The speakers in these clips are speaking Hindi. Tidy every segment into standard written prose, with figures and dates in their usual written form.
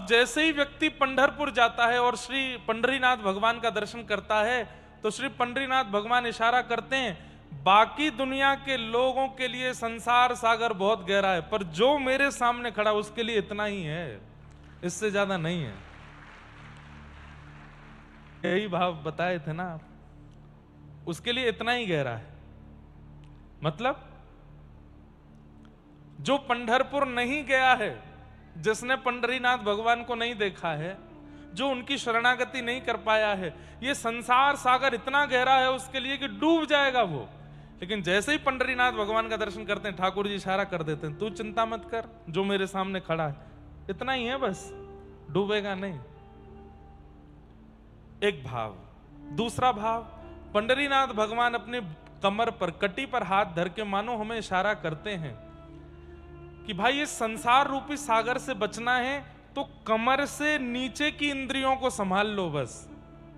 जैसे ही व्यक्ति पंढरपुर जाता है और श्री पंढरीनाथ भगवान का दर्शन करता है तो श्री पंढरीनाथ भगवान इशारा करते हैं, बाकी दुनिया के लोगों के लिए संसार सागर बहुत गहरा है, पर जो मेरे सामने खड़ा उसके लिए इतना ही है, इससे ज्यादा नहीं है। यही भाव बताए थे ना आप, उसके लिए इतना ही गहरा है। मतलब जो पंढरपुर नहीं गया है, जिसने पंढरीनाथ भगवान को नहीं देखा है, जो उनकी शरणागति नहीं कर पाया है, ये संसार सागर इतना गहरा है उसके लिए कि डूब जाएगा वो। लेकिन जैसे ही पंढरीनाथ भगवान का दर्शन करते हैं, ठाकुर जी इशारा कर देते हैं, तू चिंता मत कर, जो मेरे सामने खड़ा है इतना ही है, बस डूबेगा नहीं। एक भाव। दूसरा भाव, पंढरीनाथ भगवान अपने कमर पर, कटी पर हाथ धर के मानो हमें इशारा करते हैं कि भाई ये संसार रूपी सागर से बचना है तो कमर से नीचे की इंद्रियों को संभाल लो, बस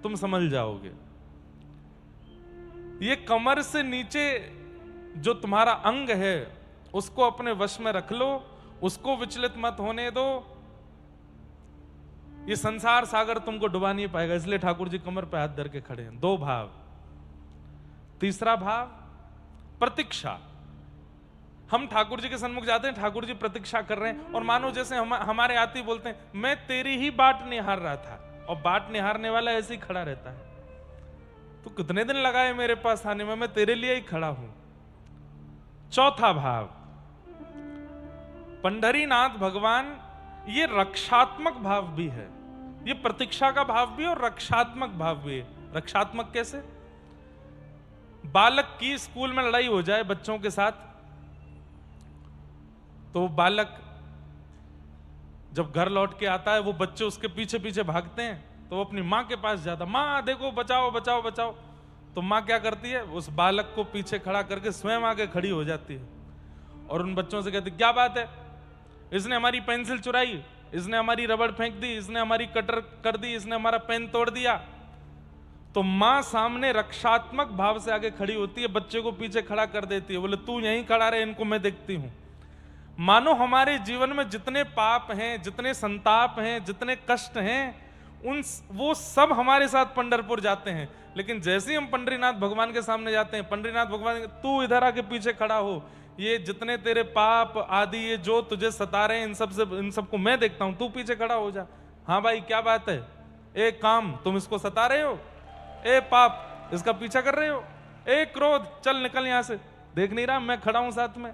तुम समझ जाओगे। ये कमर से नीचे जो तुम्हारा अंग है उसको अपने वश में रख लो, उसको विचलित मत होने दो, ये संसार सागर तुमको डुबा नहीं पाएगा। इसलिए ठाकुर जी कमर पे हाथ धर के खड़े हैं। दो भाव। तीसरा भाव, प्रतीक्षा। हम ठाकुर जी के सन्मुख जाते हैं, ठाकुर जी प्रतीक्षा कर रहे हैं और मानो जैसे हमारे आते ही बोलते हैं, मैं तेरी ही बाट निहार रहा था, और बाट निहारने वाला ऐसे ही खड़ा रहता है। तो कितने दिन लगाए मेरे पास आने में, मैं तेरे लिए ही खड़ा हूं। चौथा भाव, पंढरीनाथ भगवान ये रक्षात्मक भाव भी है, ये प्रतीक्षा का भाव भी और रक्षात्मक भाव भी है। रक्षात्मक कैसे? बालक की स्कूल में लड़ाई हो जाए बच्चों के साथ, तो बालक जब घर लौट के आता है, वो बच्चे उसके पीछे पीछे भागते हैं, तो वो अपनी मां के पास जाता, मां देखो बचाओ बचाओ बचाओ। तो मां क्या करती है, उस बालक को पीछे खड़ा करके स्वयं आगे खड़ी हो जाती है और उन बच्चों से कहती, क्या बात है, इसने हमारी पेंसिल चुराई, इसने हमारी रबड़ फेंक दी, इसने हमारी कटर कर दी, इसने हमारा पेन तोड़ दिया। तो मां सामने रक्षात्मक भाव से आगे खड़ी होती है, बच्चे को पीछे खड़ा कर देती है, बोले तू यहीं खड़ा रहे, इनको मैं देखती हूं। मानो हमारे जीवन में जितने पाप हैं, जितने संताप हैं, जितने कष्ट हैं, वो सब हमारे साथ पंढरपुर जाते हैं। लेकिन जैसे ही हम पंढरीनाथ भगवान के सामने जाते हैं, पंढरीनाथ भगवान तू इधर आके पीछे खड़ा हो, ये जितने तेरे पाप आदि ये जो तुझे सता रहे हैं, इन सबको मैं देखता हूं, तू पीछे खड़ा हो जा। हाँ भाई क्या बात है, ए काम तुम इसको सता रहे हो, ए पाप इसका पीछा कर रहे हो, ए क्रोध चल निकल यहां से, देख नहीं रहा मैं खड़ा हूं साथ में।